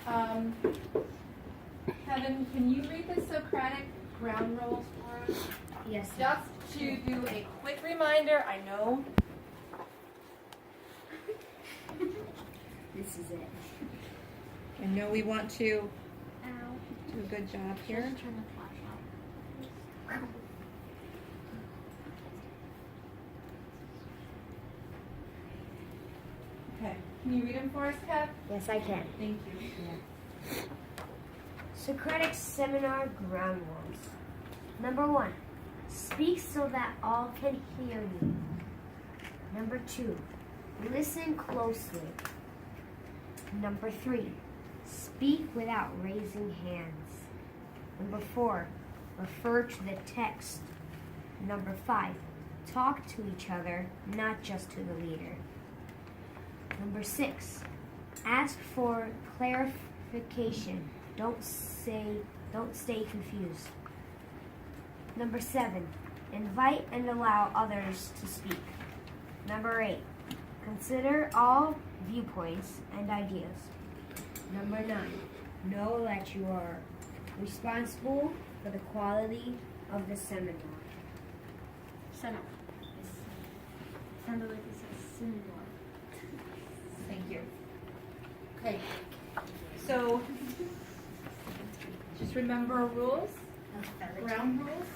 Kevin, can you read the Socratic ground rules for us? Yes. Just to do a quick reminder, I know. This is it. I know we want to do a good job here. Turn the flash off. Okay. Can you read them for us, Kev? Yes, I can. Thank you. Socratic Seminar ground rules. Number 1, speak so that all can hear you. Number 2, listen closely. Number 3, speak without raising hands. Number 4, refer to the text. Number 5, talk to each other, not just to the leader. Number 6, ask for clarification. Don't stay confused. Number 7, invite and allow others to speak. Number 8, consider all viewpoints and ideas. Number 9, know that you are responsible for the quality of the seminar. Seminar. Sounded like it says seminar. Thank you. Okay. So, just remember our rules, ground rules.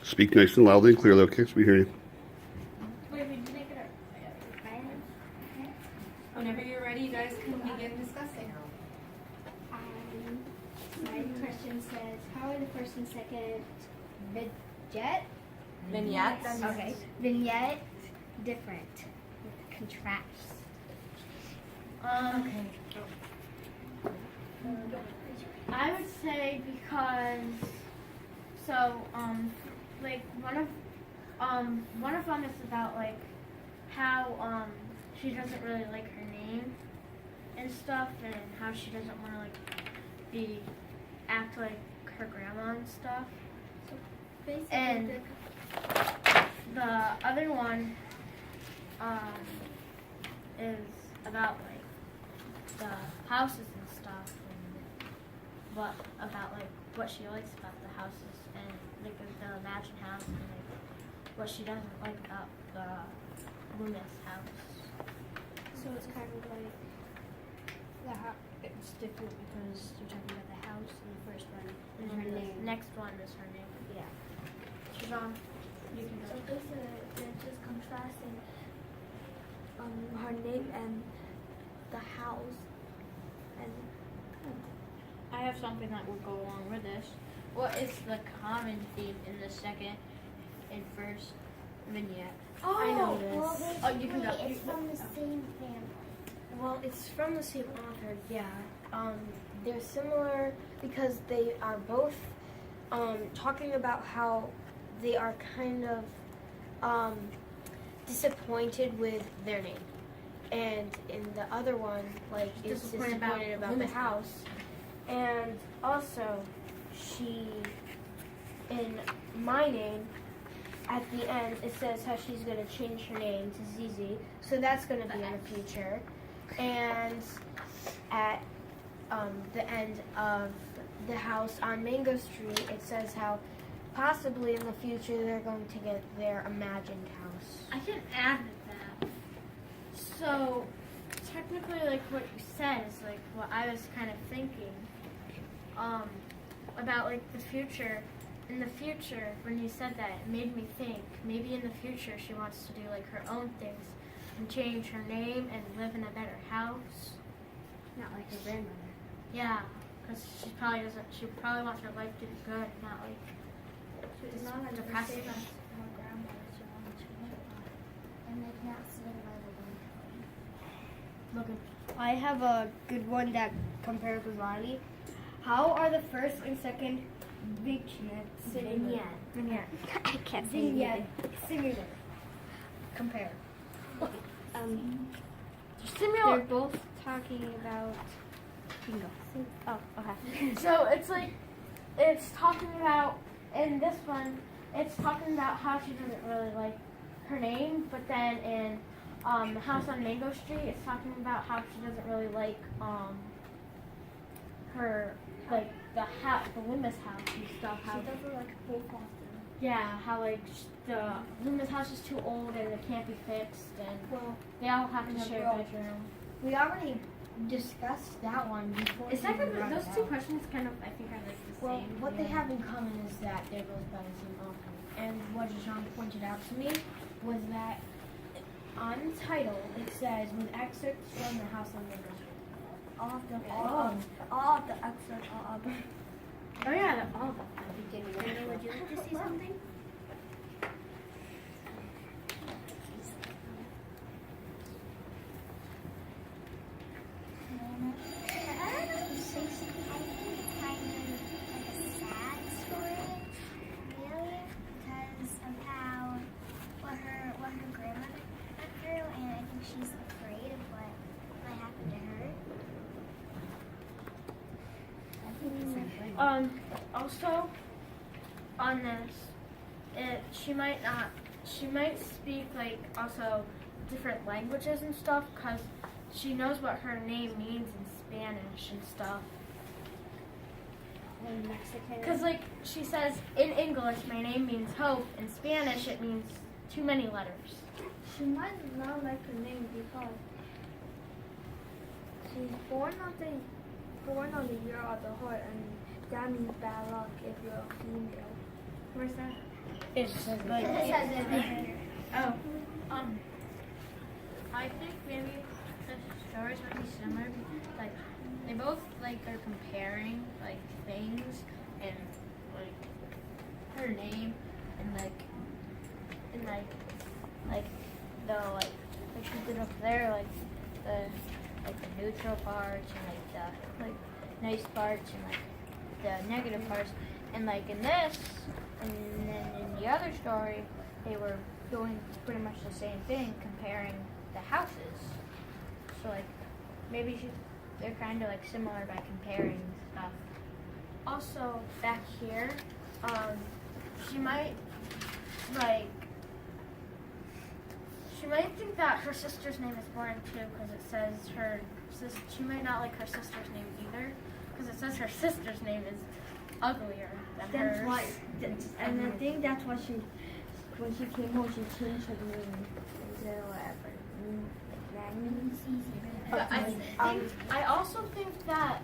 Speak nice and loudly and clearly, okay? So we hear you. Wait, we make it up. Whenever you're ready, you guys can begin discussing. My question says, how are the first and second Vignettes. vignette different? Contrast. I would say because like one of them is about like how she doesn't really like her name and stuff, and how she doesn't want to like act like her grandma and stuff. So basically, And the other one is about like the houses and stuff, and about like what she likes about the houses, and like the Imagine house, and like what she doesn't like about the Loomis house. so it's kind of like it's different because you're talking about the house in the first one And and her then name. the next one is her name. Yeah. Siobhan, you can So go. basically, they're just contrasting her name and the house, and I have something that will go along with this. What is the common theme in the second and first vignette? I know this. Well, Oh, you can go. it's from the same family. Well, it's from the same author, yeah. They're similar because they are both talking about how they are kind of disappointed with their name. And in the other one, like, is disappointed about the Loomis house. And also, she, in my name, at the end, it says how she's going to change her name to Zizi. So that's going to be in the future. And at the end of the house on Mango Street, it says how possibly in the future they're going to get their imagined house. I can add to that. So, technically, like what you said is like what I was kind of thinking about like the future. In the future, when you said that, it made me think maybe in the future she wants to do like her own things and change her name and live in a better house. Not like her grandmother. Yeah, because she probably doesn't. She probably wants her life to be good, not like It's not like depressing. her grandmother's wrong to and they can't see it by the Logan. I have a good one that compares with Riley. How are the first and second vignettes? Vignette. I can't say Vignette. Similar. Compare. Similar. They're both talking about bingo. Oh, okay. So it's like, it's talking about, in this one, it's talking about how she doesn't really like her name, but then in the house on Mango Street, it's talking about how she doesn't really like her like the Loomis house and stuff. How She doesn't like full foster. yeah, how like the Loomis house is too old and it can't be fixed, and Well, they all have to share a well, bedroom. We already discussed that one before. It's you like brought those it two out. questions kind of I think are like the Well, same. what they have in common is that they're both by the same author. And what Jean pointed out to me was that on the title it says with excerpts from the House on the River. all of the excerpts are other. Oh yeah, all of them. Anna, would you like to say something? I don't know if say something. I think it's kind of like a sad story, really, because of how what her grandmother went through, and I think she's afraid of what might happen to her. Also, on this, she might speak like also different languages and stuff, cause she knows what her name means in Spanish and stuff. In Mexican. Cause like she says in English, my name means hope. In Spanish, it means too many letters. She might not like her name because she's born on the year of the heart, and that means bad luck if you're a female. Where's that? It says Like, It says it right here. oh, I think maybe the stories might be similar. Like, they both like are comparing like things and like her name and like the she did up there like the neutral parts and like the like nice parts and like the negative parts, and like in this and then in the other story they were doing pretty much the same thing, comparing the houses. So like maybe they're kind of like similar by comparing stuff. Also back here, she might think that her sister's name is boring too, because it says her sister. She might not like her sister's name either, because it says her sister's name is uglier than That's hers. why, and I think that's why when she came home, she changed her name to whatever. But I also think that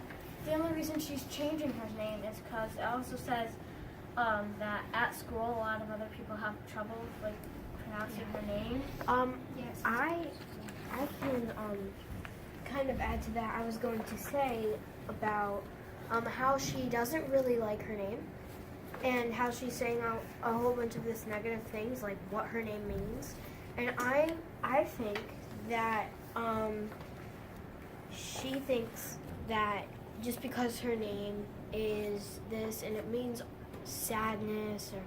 the only reason she's changing her name is because it also says that at school a lot of other people have trouble like pronouncing her name. Yes. I can kind of add to that. I was going to say about how she doesn't really like her name, and how she's saying a whole bunch of this negative things like what her name means. And I think that she thinks that just because her name is this and it means sadness or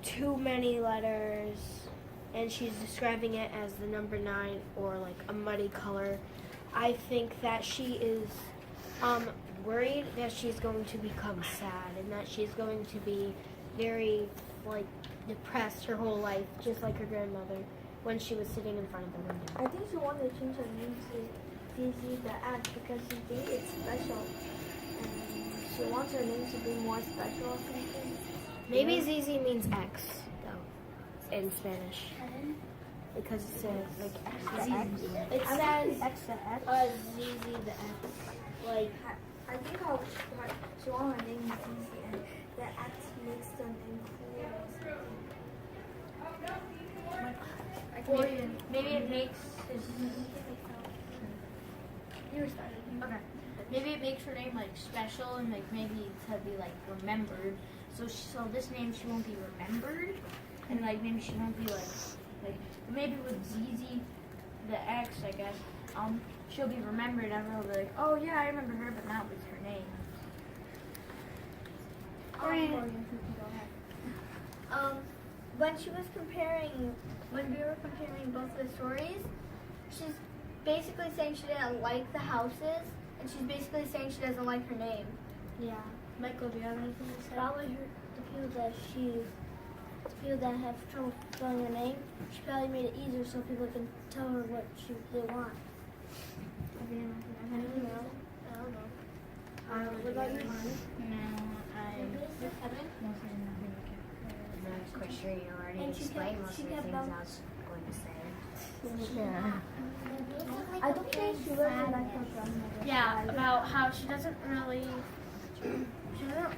too many letters, and she's describing it as the number 9 or like a muddy color, I think that she is worried that she's going to become sad and that she's going to be very like depressed her whole life, just like her grandmother when she was sitting in front of the window. I think she wanted to change her name to Zizi the X because she thinks it's special, and she wants her name to be more special or something. Maybe ZZ means X though in Spanish, because it says like X. It says X the X. ZZ the X. Like I think how she wants her name to be Zizi, and the X makes the name cool or something. Maybe it makes okay. Maybe it makes her name like special and like maybe to be like remembered. So this name she won't be remembered, and like maybe she won't be like maybe with ZZ the X, I guess she'll be remembered. Everyone will be like, oh yeah, I remember her, but not with her name. When we were comparing both the stories, she's basically saying she didn't like the houses, and she's basically saying she doesn't like her name. Yeah. Michael, do you have anything to say? Probably the people that have trouble spelling her name, she probably made it easier so people can tell her what they want. I don't know. Would about you? No, I'm not quite sure you already And she explained kept- most she of the kept things on- I was going to say. I don't think she really liked her grandmother. yeah, about how she doesn't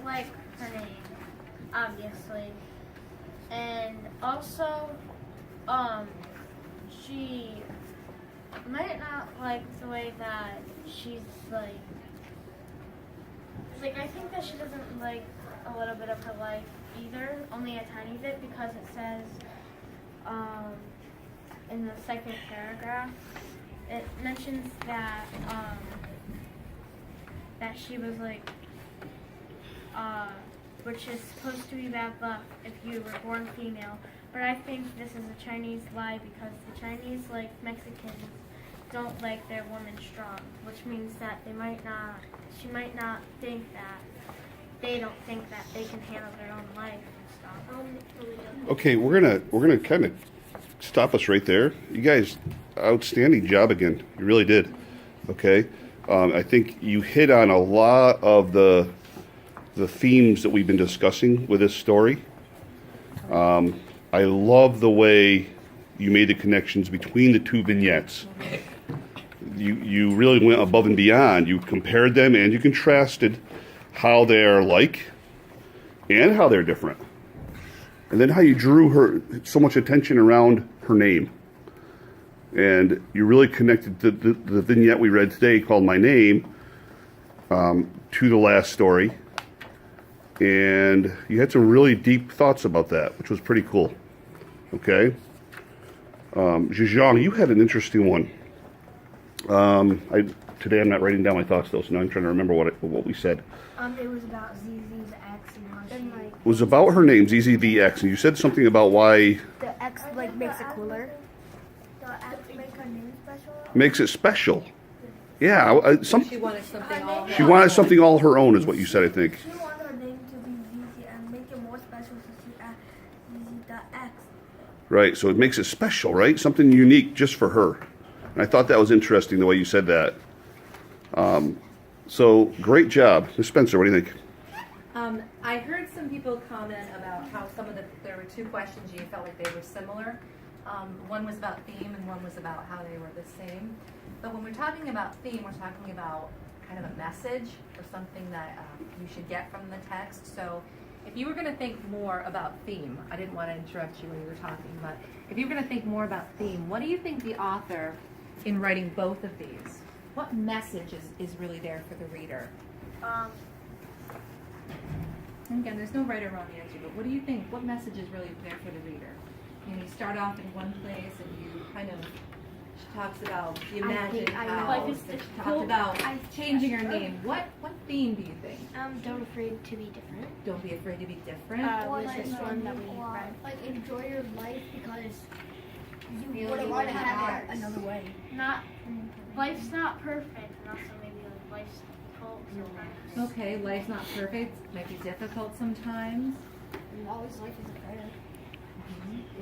like her name, obviously. And also, she might not like the way that she's like I think that she doesn't like a little bit of her life either, only a tiny bit, because it says, in the second paragraph, it mentions that, that she was which is supposed to be bad luck if you were born female. But I think this is a Chinese lie, because the Chinese, like Mexicans, don't like their women strong, which means that she might not think that, they don't think that they can handle their own life and stuff. Okay, we're gonna kind of stop us right there. You guys, outstanding job again. You really did. Okay, I think you hit on a lot of the themes that we've been discussing with this story. I love the way you made the connections between the two vignettes. You really went above and beyond. You compared them and you contrasted how they're like and how they're different. And then how you drew her so much attention around her name. And you really connected the vignette we read today called My Name to the last story. And you had some really deep thoughts about that, which was pretty cool. Okay? Zhejiang, you had an interesting one. Today I'm not writing down my thoughts though, so now I'm trying to remember what we said. It was about ZZ's ex and how she It was about her name, ZZVX, and you said something about why The X like makes it cooler. the ex make her name special. makes it special. Yeah, She wanted something all. she wanted something all her own, is what you said, I think. She wanted her name to be ZZ and make it more special to see ZZ the X. Right, so it makes it special, right? Something unique just for her. And I thought that was interesting the way you said that. So great job. Ms. Spencer, what do you think? I heard some people comment about how there were two questions you felt like they were similar. One was about theme and one was about how they were the same. But when we're talking about theme, we're talking about kind of a message or something that you should get from the text. So if you were going to think more about theme, I didn't want to interrupt you when you were talking, but if you were going to think more about theme, what do you think the author, in writing both of these, what message is really there for the reader? And again, there's no right or wrong answer, but what do you think? What message is really there for the reader? You start off in one place and you kind of, she talks about the imagined house, and she talked about changing her name. What theme do you think? Don't afraid to be different. Don't be afraid to be different. Was this one that we read? Like enjoy your life because you Really wouldn't want to have it another way. Life's not perfect, and also maybe like life's difficult sometimes. Okay, life's not perfect, might be difficult sometimes. And always life is a prayer.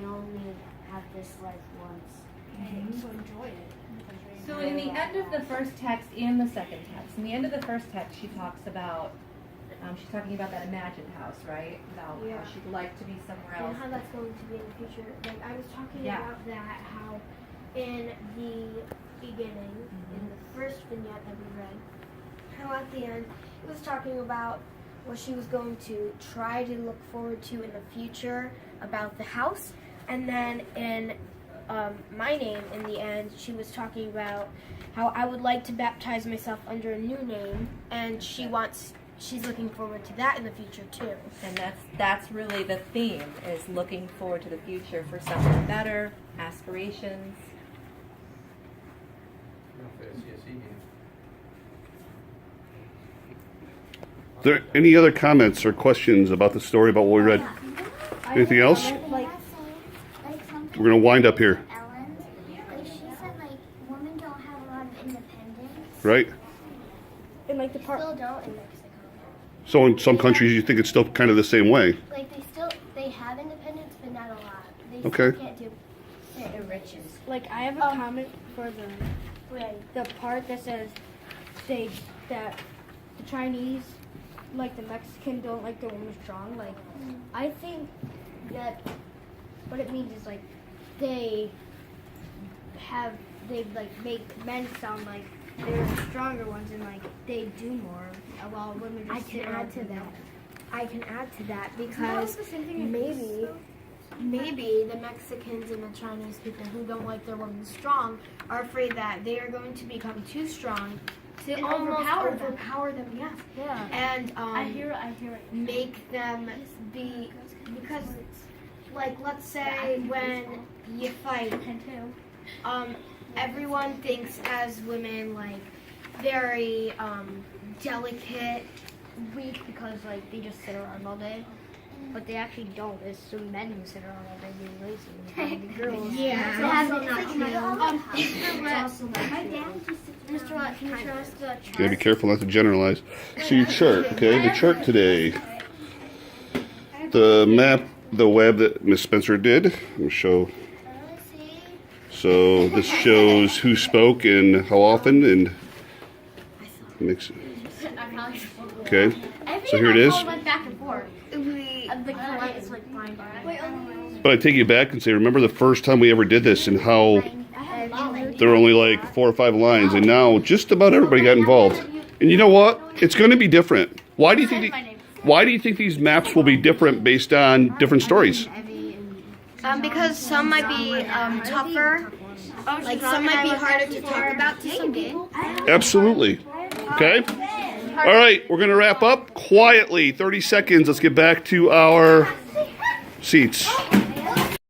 You only have this life once. So enjoy it. So in the end of the first text and the second text, in the end of the first text, she talks about, she's talking about that imagined house, right? About how she'd like to be somewhere else. And how that's going to be in the future. Like I was talking Yeah. about that, how in the beginning, in the first vignette that we read, how at the end it was talking about what she was going to try to look forward to in the future about the house, and then in My Name, in the end, she was talking about how I would like to baptize myself under a new name, and she's looking forward to that in the future too. And that's really the theme, is looking forward to the future for something better, aspirations. Are there any other comments or questions about the story, about what we read? Anything else? Like something We're going to wind up here, Ellen, like she said, like women don't have a lot of independence. right? And like the part Still don't in Mexico. So in some countries, you think it's still kind of the same way. Like they have independence, but not a lot. They Okay. still can't do certain riches. Like I have a comment for the part that says that the Chinese like the Mexican don't like the woman strong. Like, I think that what it means is like they like make men sound like they're the stronger ones and like they do more while women just sit around to that. I can add to that Isn't that because the same thing in Greece, though? maybe the Mexicans and the Chinese people who don't like their women strong are afraid that they are going to become too strong to And almost overpower them. yes. Yeah. And I hear it. make them be, because like let's say when you fight, everyone thinks as women like very delicate, weak, because like they just sit around all day. But they actually don't. There's some men who sit around all day being lazy. And the girls. Yeah. That's also not true. Mr. Watt, can you show us the You gotta be careful not to generalize. So your chart, okay? The chart today. The map, the web that Miss Spencer did. We'll show. So this shows who spoke and how often and mix. Okay. So here it is. Went back and forth. It's like blind. But I take you back and say, remember the first time we ever did this and how there were only like 4 or 5 lines, and now just about everybody got involved. And you know what? It's going to be different. Why do you think these maps will be different based on different stories? Because some might be tougher. Like some might be harder to talk about to some people. Absolutely. Okay? All right, we're going to wrap up quietly. 30 seconds. Let's get back to our seats.